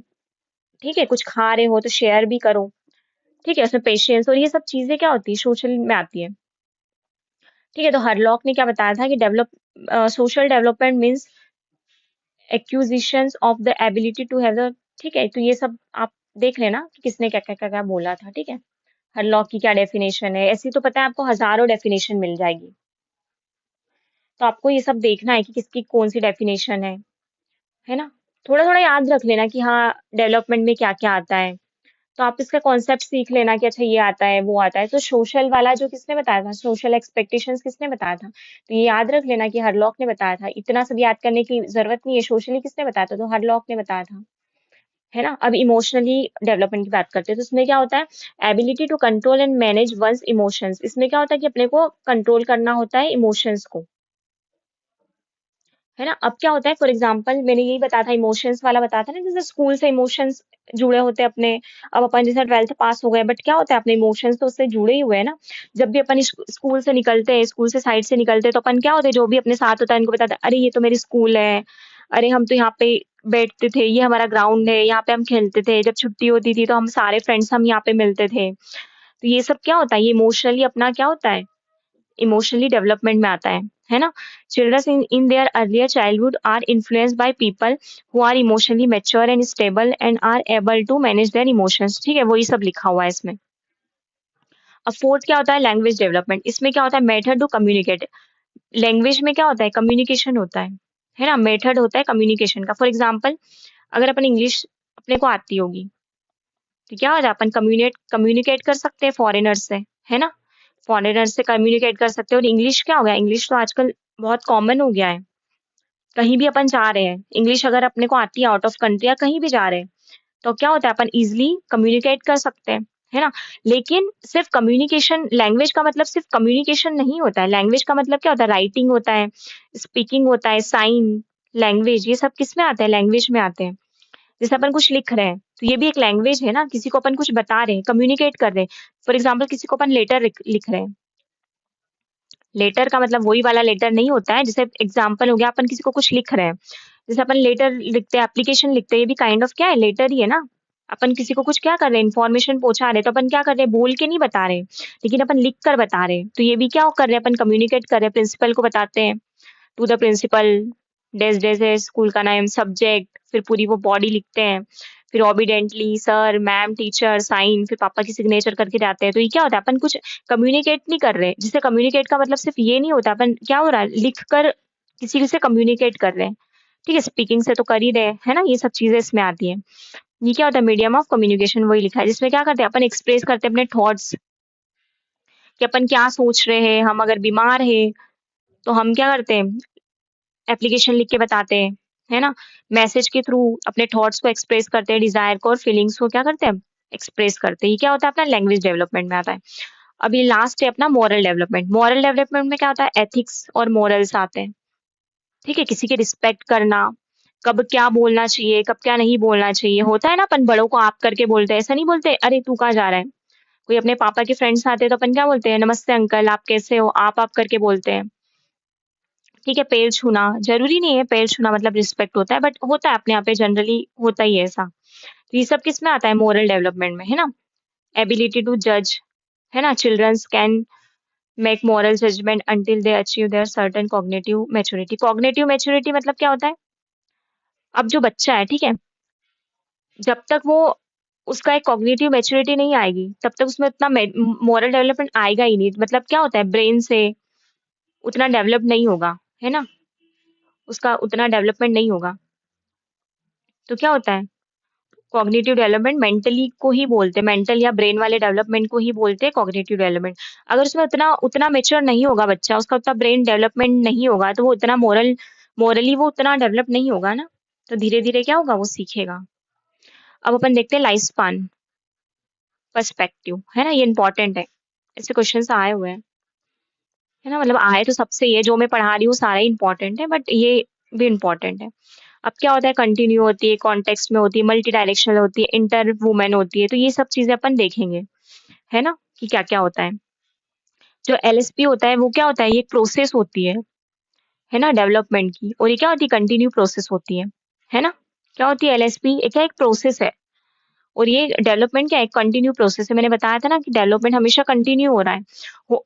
ठीक है, कुछ खा रहे हो तो शेयर भी करो, ठीक है। उसमें पेशेंस और ये सब चीजें क्या होती है, सोशल में आती है, ठीक है। तो हरलॉक ने क्या बताया था कि social development means acquisition of the ability to have the, ठीक है। तो ये सब आप देख लेना कि किसने क्या बोला था, ठीक है। हरलॉक की क्या डेफिनेशन है, ऐसी तो पता है आपको हजारों डेफिनेशन मिल जाएगी। तो आपको ये सब देखना है कि किसकी कौन सी डेफिनेशन है ना। थोड़ा थोड़ा याद रख लेना कि हाँ, डेवलपमेंट में क्या क्या आता है। तो आप इसका कॉन्सेप्ट सीख लेना कि अच्छा ये आता है वो आता है। तो सोशल वाला जो किसने बताया था, सोशल एक्सपेक्टेशंस किसने बताया था, तो ये याद रख लेना कि हरलॉक ने बताया था। इतना सब याद करने की जरूरत नहीं है, सोशली किसने बताया था, तो हरलॉक ने बताया था, है ना। अब इमोशनली डेवलपमेंट की बात करते हैं, तो इसमें क्या होता है, ability to control and manage one's emotions. इसमें क्या होता है कि अपने को कंट्रोल करना होता है इमोशंस को, है ना। अब क्या होता है, फॉर एग्जाम्पल मैंने यही बताया था, इमोशंस वाला बताया था ना, जैसे स्कूल से इमोशंस जुड़े होते हैं अपने। अब अपन जैसे 12th पास हो गए, बट क्या होता है अपने इमोशंस तो उससे जुड़े ही हुए हैं ना। जब भी अपन स्कूल से निकलते हैं, स्कूल से साइड से निकलते हैं, तो अपन क्या होते हैं, जो भी अपने साथ होता है इनको बताते हैं, अरे ये तो मेरी स्कूल है, अरे हम तो यहाँ पे बैठते थे, ये हमारा ग्राउंड है, यहाँ पे हम खेलते थे, जब छुट्टी होती थी तो हम सारे फ्रेंड्स हम यहाँ पे मिलते थे। तो ये सब क्या होता है, ये इमोशनली अपना क्या होता है, इमोशनली डेवलपमेंट में आता है ना। Children in their earlier childhood are influenced by people who are emotionally mature and stable and are able to manage their emotions, ठीक है, वही सब लिखा हुआ है इसमें। अब फोर्थ क्या होता है, लैंग्वेज डेवलपमेंट। इसमें क्या होता है, मेथड टू कम्युनिकेट। लैंग्वेज में क्या होता है, कम्युनिकेशन होता है ना, मेथड होता है कम्युनिकेशन का। फॉर एग्जाम्पल अगर अपन इंग्लिश अपने को आती होगी, तो क्या हो जाए, अपन कम्युनिकेट कर सकते हैं फॉरेनर से, है ना। फॉरेनर से कम्युनिकेट कर सकते हैं। और इंग्लिश क्या हो गया, इंग्लिश तो आजकल बहुत कॉमन हो गया है। कहीं भी अपन जा रहे हैं, इंग्लिश अगर अपने को आती है, आउट ऑफ कंट्री या कहीं भी जा रहे हैं, तो क्या होता है, अपन इजिली कम्युनिकेट कर सकते हैं, है ना। लेकिन सिर्फ कम्युनिकेशन, लैंग्वेज का मतलब सिर्फ कम्युनिकेशन नहीं होता है। लैंग्वेज का मतलब क्या होता है, राइटिंग होता है, स्पीकिंग होता है, साइन लैंग्वेज, ये सब किस में आते हैं, लैंग्वेज में आते हैं। जैसे अपन कुछ लिख रहे हैं, तो ये भी एक लैंग्वेज है ना, किसी को अपन कुछ बता रहे हैं, कम्युनिकेट कर रहे हैं। फॉर एग्जाम्पल किसी को अपन लेटर लिख रहे हैं, लेटर का मतलब वही वाला लेटर नहीं होता है, जैसे एग्जाम्पल हो गया, अपन किसी को कुछ लिख रहे हैं, जैसे अपन लेटर लिखते हैं, एप्लीकेशन लिखते हैं, ये भी काइंड ऑफ क्या है, लेटर ही है ना। अपन किसी को कुछ क्या कर रहे हैं, इन्फॉर्मेशन पहुंचा रहे हैं, तो अपन क्या कर रहे हैं, बोल के नहीं बता रहे, लेकिन अपन लिख कर बता रहे हैं। तो ये भी क्या कर रहे हैं, अपन कम्युनिकेट कर रहे हैं, प्रिंसिपल को बताते हैं, टू द प्रिंसिपल, डेज डेज है स्कूल का नाम, सब्जेक्ट, फिर पूरी वो बॉडी लिखते हैं, फिर ऑबिडेंटली सर मैम टीचर साइन, फिर पापा की सिग्नेचर करके जाते हैं। तो ये क्या होता है, अपन कुछ कम्युनिकेट नहीं कर रहे। जिससे कम्युनिकेट का मतलब सिर्फ ये नहीं होता, अपन क्या हो रहा है, लिख कर किसी से कम्युनिकेट कर रहे हैं, ठीक है, स्पीकिंग से तो कर ही रहे है ना। ये सब चीजें इसमें आती है। ये क्या होता है, मीडियम ऑफ कम्युनिकेशन वही लिखा है, जिसमें क्या करते हैं, अपन एक्सप्रेस करते हैं अपने थॉट्स, कि अपन क्या सोच रहे हैं। हम अगर बीमार है तो हम क्या करते हैं, एप्लीकेशन लिख के बताते हैं, है ना। मैसेज के थ्रू अपने थॉट्स को एक्सप्रेस करते हैं, डिजायर को और फीलिंग्स को क्या करते हैं, एक्सप्रेस करते हैं। ये क्या होता है, अपना लैंग्वेज डेवलपमेंट में आता है। अब ये लास्ट है अपना मॉरल डेवलपमेंट। मॉरल डेवलपमेंट में क्या होता है, एथिक्स और मॉरल्स आते हैं, ठीक है, किसी की रिस्पेक्ट करना, कब क्या बोलना चाहिए, कब क्या नहीं बोलना चाहिए। होता है ना, अपन बड़ों को आप करके बोलते हैं, ऐसा नहीं बोलते अरे तू कहाँ जा रहा है। कोई अपने पापा के फ्रेंड्स आते हैं तो अपन क्या बोलते हैं, नमस्ते अंकल, आप कैसे हो, आप करके बोलते हैं, ठीक है। पैर छूना जरूरी नहीं है, पैर छूना मतलब रिस्पेक्ट होता है, बट होता है अपने यहाँ पे, जनरली होता ही है ऐसा। तो ये सब किस में आता है, मोरल डेवलपमेंट में, है ना। एबिलिटी टू जज, है ना, children's can make moral judgment until they achieve their certain cognitive maturity. Cognitive maturity मतलब क्या होता है, अब जो बच्चा है, ठीक है, जब तक वो उसका एक कॉग्निटिव मैच्योरिटी नहीं आएगी, तब तक उसमें उतना मोरल डेवलपमेंट आएगा ही नहीं। मतलब क्या होता है, ब्रेन से उतना डेवलप नहीं होगा, है ना, उसका उतना डेवलपमेंट नहीं होगा। तो क्या होता है, कॉग्निटिव डेवलपमेंट मेंटली को ही बोलते हैं, मेंटल या ब्रेन वाले डेवलपमेंट को ही बोलते हैं कॉग्निटिव डेवलपमेंट। अगर उसमें उतना उतना मेच्योर नहीं होगा बच्चा, उसका उतना ब्रेन डेवलपमेंट नहीं होगा, तो वो उतना मोरली वो उतना डेवलप नहीं होगा ना। तो धीरे धीरे क्या होगा, वो सीखेगा। अब अपन देखते हैं लाइफ स्पान पर्सपेक्टिव, है ना, ये इंपॉर्टेंट है, ऐसे क्वेश्चन आए हुए हैं, है ना। मतलब आए तो सबसे, ये जो मैं पढ़ा रही हूँ सारा ही इंपॉर्टेंट है, बट ये भी इंपॉर्टेंट है। अब क्या होता है, कंटिन्यू होती है, कॉन्टेक्स्ट में होती है, मल्टी डायरेक्शनल होती है, इंटर वुमेन होती है। तो ये सब चीजें अपन देखेंगे, है ना, कि क्या क्या होता है। जो एलएसपी होता है वो क्या होता है, ये प्रोसेस होती है ना, डेवलपमेंट की। और ये क्या होती है, कंटिन्यू प्रोसेस होती है ना। क्या होती है एलएसपी, क्या एक प्रोसेस है। और ये डेवलपमेंट क्या है, कंटिन्यू प्रोसेस है। मैंने बताया था ना कि डेवलपमेंट हमेशा कंटिन्यू हो रहा है।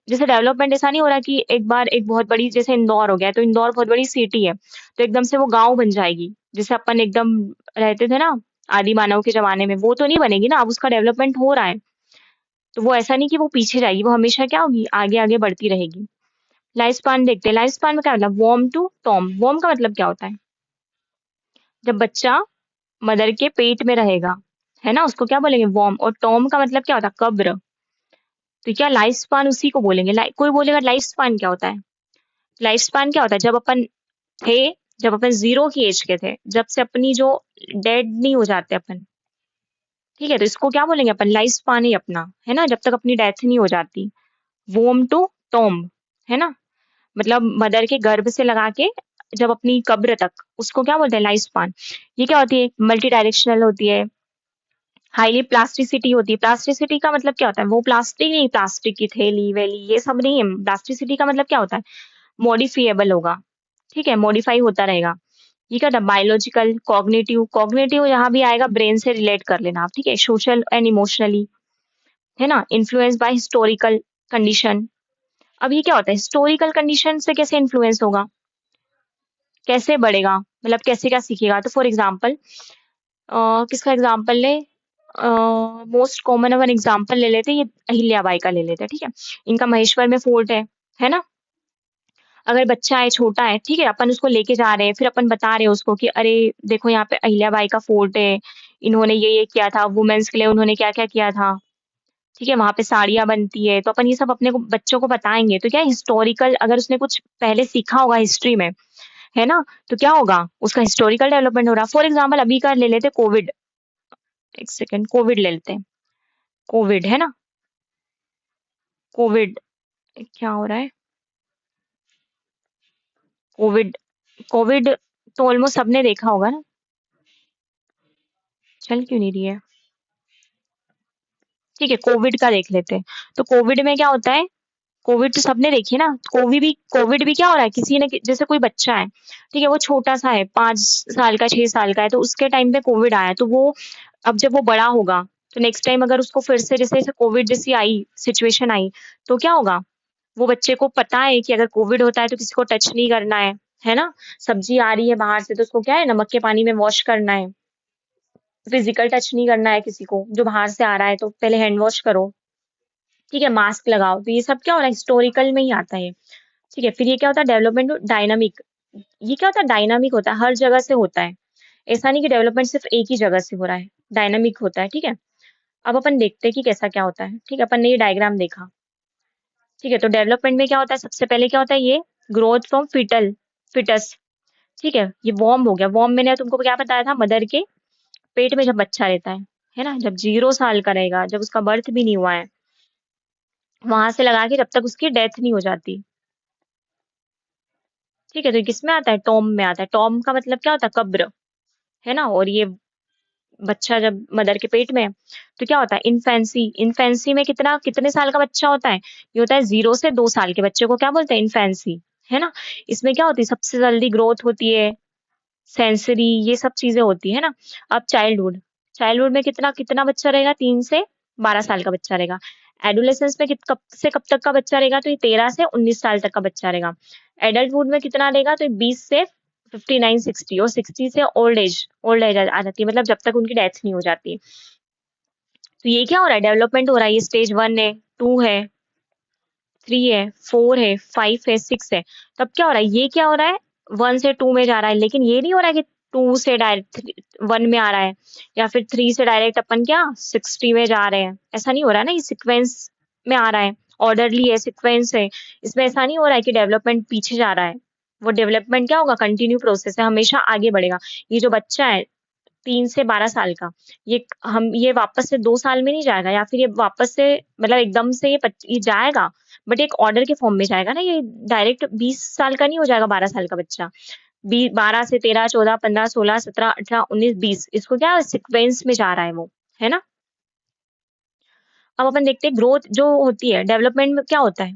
जैसे डेवलपमेंट ऐसा नहीं हो रहा कि एक बार एक बहुत बड़ी, जैसे इंदौर हो गया, तो इंदौर बहुत बड़ी सिटी है, तो एकदम से वो गांव बन जाएगी, जैसे अपन एकदम रहते थे ना आदि मानव के जमाने में, वो तो नहीं बनेगी ना। अब उसका डेवलपमेंट हो रहा है, तो वो ऐसा नहीं कि वो पीछे जाएगी, वो हमेशा क्या होगी, आगे आगे बढ़ती रहेगी। लाइफ स्पान देखते हैं, लाइफ स्पान में क्या मतलब, वॉर्म टू टॉम। वॉर्म का मतलब क्या होता है, जब बच्चा मदर के पेट में रहेगा, है ना, उसको क्या बोलेंगे, वॉर्म। और टॉम का मतलब क्या होता है, कब्र। तो क्या लाइफ स्पान उसी को बोलेंगे। कोई बोलेगा लाइफ स्पान क्या होता है। लाइफ स्पान क्या होता है, जब अपन थे, जब अपन 0 की एज के थे, जब से अपनी जो डेड नहीं हो जाते अपन, ठीक है, तो इसको क्या बोलेंगे अपन, लाइफ स्पान ही अपना, है ना, जब तक अपनी डेथ नहीं हो जाती। वोम टू टॉम्ब, है ना, मतलब मदर के गर्भ से लगा के जब अपनी कब्र तक, उसको क्या बोलते हैं, लाइफ स्पान। ये क्या होती है, मल्टी डायरेक्शनल होती है, हाईली प्लास्टिसिटी होती है। प्लास्टिसिटी का मतलब क्या होता है, वो प्लास्टिक नहीं, प्लास्टिक की थैली वैली ये सब नहीं है। प्लास्टिसिटी का मतलब क्या होता है, मॉडिफिएबल होगा, ठीक है, मॉडिफाई होता रहेगा। ये क्या था, बायोलॉजिकल, कॉग्निटिव। कॉग्निटिव यहाँ भी आएगा, ब्रेन से रिलेट कर लेना आप, ठीक है, सोशल एंड इमोशनली, है ना, इन्फ्लुएंस बाय हिस्टोरिकल कंडीशन। अब ये क्या होता है, हिस्टोरिकल कंडीशन से कैसे इन्फ्लुएंस होगा, कैसे बढ़ेगा, मतलब कैसे क्या सीखेगा। तो फॉर एग्जाम्पल, किसका एग्जाम्पल ले, मोस्ट कॉमन अपन एग्जाम्पल ले लेते हैं, ये अहिल्याबाई का ले लेते हैं, ठीक है। इनका महेश्वर में फोर्ट है ना। अगर बच्चा है, छोटा है, ठीक है, अपन उसको लेके जा रहे हैं, फिर अपन बता रहे हैं उसको कि अरे देखो यहाँ पे अहिल्याबाई का फोर्ट है, इन्होंने ये किया था, वुमेन्स के लिए उन्होंने क्या क्या किया था, ठीक है, वहां पे साड़ियां बनती है। तो अपन ये सब अपने को बच्चों को बताएंगे, तो क्या हिस्टोरिकल, अगर उसने कुछ पहले सीखा होगा हिस्ट्री में, है ना, तो क्या होगा, उसका हिस्टोरिकल डेवलपमेंट हो रहा है। फॉर एग्जाम्पल अभी का ले लेते कोविड, एक सेकेंड, कोविड ले लेते हैं। कोविड, है ना, कोविड, क्या हो रहा है, कोविड, कोविड तो ऑलमोस्ट सबने देखा होगा ना, चल क्यों नहीं रही है, ठीक है, कोविड का देख लेते हैं। तो कोविड में क्या होता है, कोविड तो सबने देखी ना। कोविड भी क्या हो रहा है, किसी ने, जैसे कोई बच्चा है, ठीक है, वो छोटा सा है, 5 साल का, 6 साल का है, तो उसके टाइम पे कोविड आया, तो वो अब जब वो बड़ा होगा, तो नेक्स्ट टाइम अगर उसको फिर से जैसे जैसे कोविड जैसी आई सिचुएशन आई, तो क्या होगा, वो बच्चे को पता है कि अगर कोविड होता है तो किसी को टच नहीं करना है ना। सब्जी आ रही है बाहर से, तो उसको क्या है, नमक के पानी में वॉश करना है, फिजिकल टच नहीं करना है किसी को, जो बाहर से आ रहा है तो पहले हैंड वॉश करो, ठीक है, मास्क लगाओ। तो ये सब क्या हो रहा है, हिस्टोरिकल में ही आता है, ठीक है। फिर ये क्या होता है, डेवलपमेंट डायनामिक। ये क्या होता है, डायनामिक होता है, हर जगह से होता है, ऐसा नहीं कि डेवलपमेंट सिर्फ एक ही जगह से हो रहा है, डायनामिक होता है, ठीक है। अब अपन देखते हैं कि कैसा क्या होता है, ठीक है, अपन ने ये डायग्राम देखा, ठीक है। तो डेवलपमेंट में क्या होता है, सबसे पहले क्या होता है, ये ग्रोथ फ्रॉम फिटस, ठीक है, ये वॉर्म हो गया। वॉर्म मैंने तुमको क्या बताया था, मदर के पेट में जब बच्चा रहता है ना, जब 0 साल का रहेगा, जब उसका बर्थ भी नहीं हुआ है, वहां से लगा के जब तक उसकी डेथ नहीं हो जाती, ठीक है। तो ये किस में आता है, टॉम में आता है। टॉम का मतलब क्या होता है, कब्र, है ना। और ये बच्चा जब मदर के पेट में है, तो क्या होता है, इन्फेंसी। इन्फेंसी में कितने साल का बच्चा होता है, ये होता है 0 से 2 साल के बच्चे को क्या बोलते हैं, इन्फेंसी, है ना। इसमें क्या होती है, सबसे जल्दी ग्रोथ होती है, सेंसरी, ये सब चीजें होती है ना। अब चाइल्डहुड, चाइल्डहुड में कितना कितना बच्चा रहेगा, 3 से 12 साल का बच्चा रहेगा। एडोलेसेंस में कब से कब तक का बच्चा रहेगा, तो ये 13 से 19 साल तक का बच्चा रहेगा। एडल्टहुड में कितना रहेगा, तो ये 20 से 59 60, और 60 से ओल्ड एज आ जाती है, मतलब जब तक उनकी डेथ नहीं हो जाती। तो ये क्या हो रहा है, डेवलपमेंट हो रहा है। ये स्टेज 1 है, 2 है, 3 है, 4 है, 5 है, 6 है। तब क्या हो रहा है, ये क्या हो रहा है, 1 से 2 में जा रहा है, लेकिन ये नहीं हो रहा है कि 2 से डायरेक्ट 1 में आ रहा है, या फिर 3 से डायरेक्ट अपन क्या 60 में जा रहे हैं, ऐसा नहीं हो रहा है ना। ये सिक्वेंस में आ रहा है, ऑर्डरली है, सिक्वेंस है। इसमें ऐसा नहीं हो रहा है कि डेवलपमेंट पीछे जा रहा है। वो डेवलपमेंट क्या होगा, कंटिन्यू प्रोसेस है, हमेशा आगे बढ़ेगा। ये जो बच्चा है 3 से 12 साल का, ये वापस से 2 साल में नहीं जाएगा, या फिर ये वापस से, मतलब एकदम से ये जाएगा, बट एक ऑर्डर के फॉर्म में जाएगा ना। ये डायरेक्ट 20 साल का नहीं हो जाएगा, 12 साल का बच्चा। 12 से 13 14 15 16 17 18 19 20, इसको क्या सिक्वेंस में जा रहा है वो, है ना। अब अपन देखते हैं ग्रोथ जो होती है डेवलपमेंट में क्या होता है,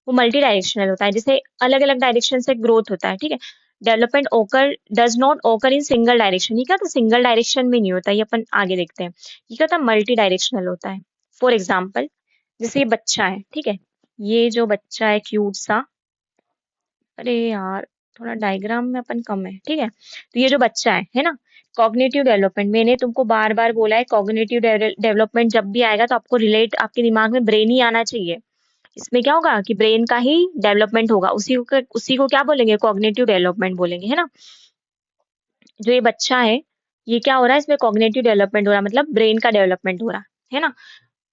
वो मल्टी डायरेक्शनल होता है, जैसे अलग अलग डायरेक्शन से ग्रोथ होता है, ठीक है। डेवलपमेंट ओकर डज नॉट ओकर इन सिंगल डायरेक्शन। ये क्या था, सिंगल डायरेक्शन में नहीं होता, ये अपन आगे देखते हैं। ये क्या था, मल्टी डायरेक्शनल होता है। फॉर एग्जाम्पल, जैसे ये बच्चा है, ठीक है, ये जो बच्चा है क्यूट सा, अरे यार थोड़ा डायग्राम में अपन कम है, ठीक है। तो ये जो बच्चा है ना, कॉग्निटिव डेवलपमेंट, मैंने तुमको बार बार बोला है, कॉग्निटिव डेवलपमेंट जब भी आएगा तो आपको रिलेट, आपके दिमाग में ब्रेन ही आना चाहिए। इसमें क्या होगा कि ब्रेन का ही डेवलपमेंट होगा, उसी को क्या बोलेंगे, कॉग्निटिव डेवलपमेंट बोलेंगे, है ना। जो ये बच्चा है, ये क्या हो रहा है, इसमें कॉग्निटिव डेवलपमेंट हो रहा है, मतलब ब्रेन का डेवलपमेंट हो रहा है ना।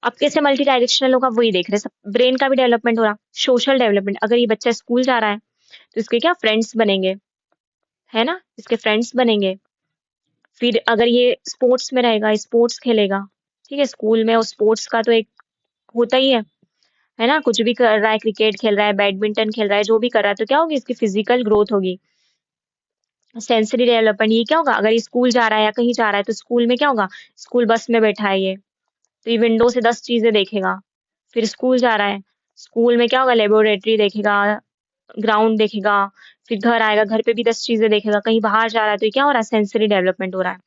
अब कैसे मल्टी डायरेक्शनल होगा वही देख रहे हैं सब, ब्रेन का भी डेवलपमेंट हो रहा। सोशल डेवलपमेंट, अगर ये बच्चा स्कूल जा रहा है तो इसके क्या फ्रेंड्स बनेंगे, है ना, इसके फ्रेंड्स बनेंगे। फिर अगर ये स्पोर्ट्स में रहेगा, स्पोर्ट्स खेलेगा, ठीक है, स्कूल में उस स्पोर्ट्स का तो एक होता ही है ना, कुछ भी कर रहा है, क्रिकेट खेल रहा है, बैडमिंटन खेल रहा है, जो भी कर रहा है, तो क्या होगी, इसकी फिजिकल ग्रोथ होगी। सेंसरी डेवलपमेंट, ये क्या होगा, अगर ये स्कूल जा रहा है या कहीं जा रहा है तो स्कूल में क्या होगा, स्कूल बस में बैठा है ये, तो ये विंडो से 10 चीजें देखेगा। फिर स्कूल जा रहा है, स्कूल में क्या होगा, लेबोरेटरी देखेगा, ग्राउंड देखेगा। फिर घर आएगा, घर पे भी 10 चीजें देखेगा। कहीं बाहर जा रहा है तो ये क्या हो रहा है, सेंसरी डेवलपमेंट हो रहा है।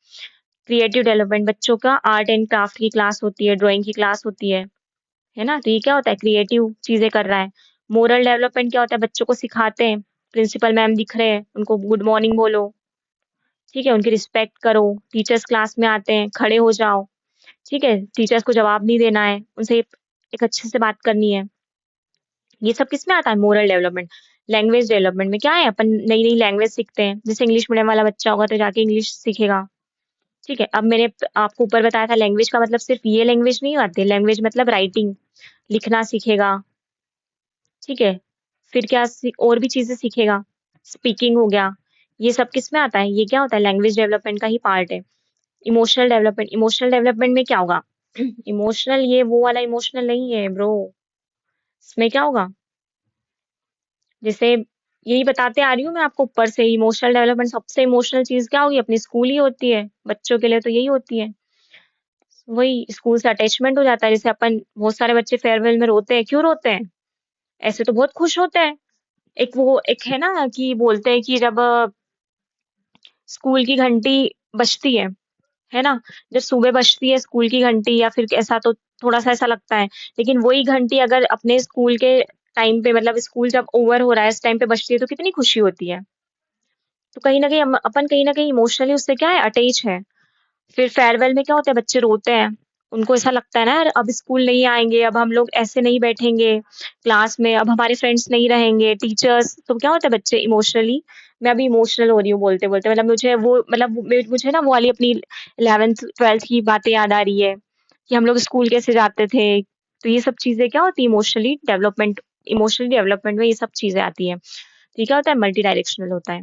क्रिएटिव डेवलपमेंट, बच्चों का आर्ट एंड क्राफ्ट की क्लास होती है, ड्राइंग की क्लास होती है ना, तो ये क्या होता है, क्रिएटिव चीजें कर रहा है। मोरल डेवलपमेंट क्या होता है, बच्चों को सिखाते हैं, प्रिंसिपल मैम दिख रहे हैं, उनको गुड मॉर्निंग बोलो, ठीक है, उनकी रिस्पेक्ट करो। टीचर्स क्लास में आते हैं, खड़े हो जाओ, ठीक है, टीचर्स को जवाब नहीं देना है, उनसे एक अच्छे से बात करनी है। ये सब किस में आता है, मोरल डेवलपमेंट। लैंग्वेज डेवलपमेंट में क्या है, अपन नई नई लैंग्वेज सीखते हैं, जैसे इंग्लिश मीडियम वाला बच्चा होगा तो जाके इंग्लिश सीखेगा, ठीक है। अब मैंने आपको ऊपर बताया था, लैंग्वेज का मतलब सिर्फ ये लैंग्वेज नहीं आती, लैंग्वेज मतलब राइटिंग, लिखना सीखेगा, ठीक है। फिर क्या और भी चीजें सीखेगा, स्पीकिंग हो गया। ये सब किस में आता है, ये क्या होता है, लैंग्वेज डेवलपमेंट का ही पार्ट है। इमोशनल डेवलपमेंट, इमोशनल डेवलपमेंट में क्या होगा, इमोशनल ये वो वाला इमोशनल नहीं है ब्रो। इसमें क्या होगा, जैसे यही बताते आ रही हूँ मैं आपको ऊपर से, इमोशनल डेवलपमेंट सबसे इमोशनल चीज क्या होगी, अपनी स्कूल ही होती है, बच्चों के लिए तो यही होती है। वही स्कूल से अटैचमेंट हो जाता है, जैसे अपन बहुत सारे बच्चे फेयरवेल में रोते हैं, क्यों रोते हैं, ऐसे तो बहुत खुश होते हैं। एक वो एक है ना कि बोलते हैं कि जब स्कूल की घंटी बजती है ना, जब सुबह बजती है स्कूल की घंटी या फिर ऐसा, तो थोड़ा सा ऐसा लगता है। लेकिन वही घंटी अगर अपने स्कूल के टाइम पे, मतलब स्कूल जब ओवर हो रहा है, इस टाइम पे बजती है तो कितनी खुशी होती है। तो कहीं ना कहीं अपन कहीं ना कहीं इमोशनली उससे क्या है, अटैच है। फिर फेयरवेल में क्या होता है, बच्चे रोते हैं, उनको ऐसा लगता है ना, यार अब स्कूल नहीं आएंगे, अब हम लोग ऐसे नहीं बैठेंगे क्लास में, अब हमारे फ्रेंड्स नहीं रहेंगे, टीचर्स, तो क्या होता है बच्चे इमोशनली, मैं अभी इमोशनल हो रही हूँ बोलते बोलते, मतलब मुझे वो, मतलब मुझे ना वो वाली अपनी 11th 12th की बातें याद आ रही है कि हम लोग स्कूल कैसे जाते थे। तो ये सब चीजें क्या होती है, इमोशनली डेवलपमेंट, इमोशनली डेवलपमेंट में ये सब चीजें आती है। तो ये क्या होता है, मल्टी डायरेक्शनल होता है।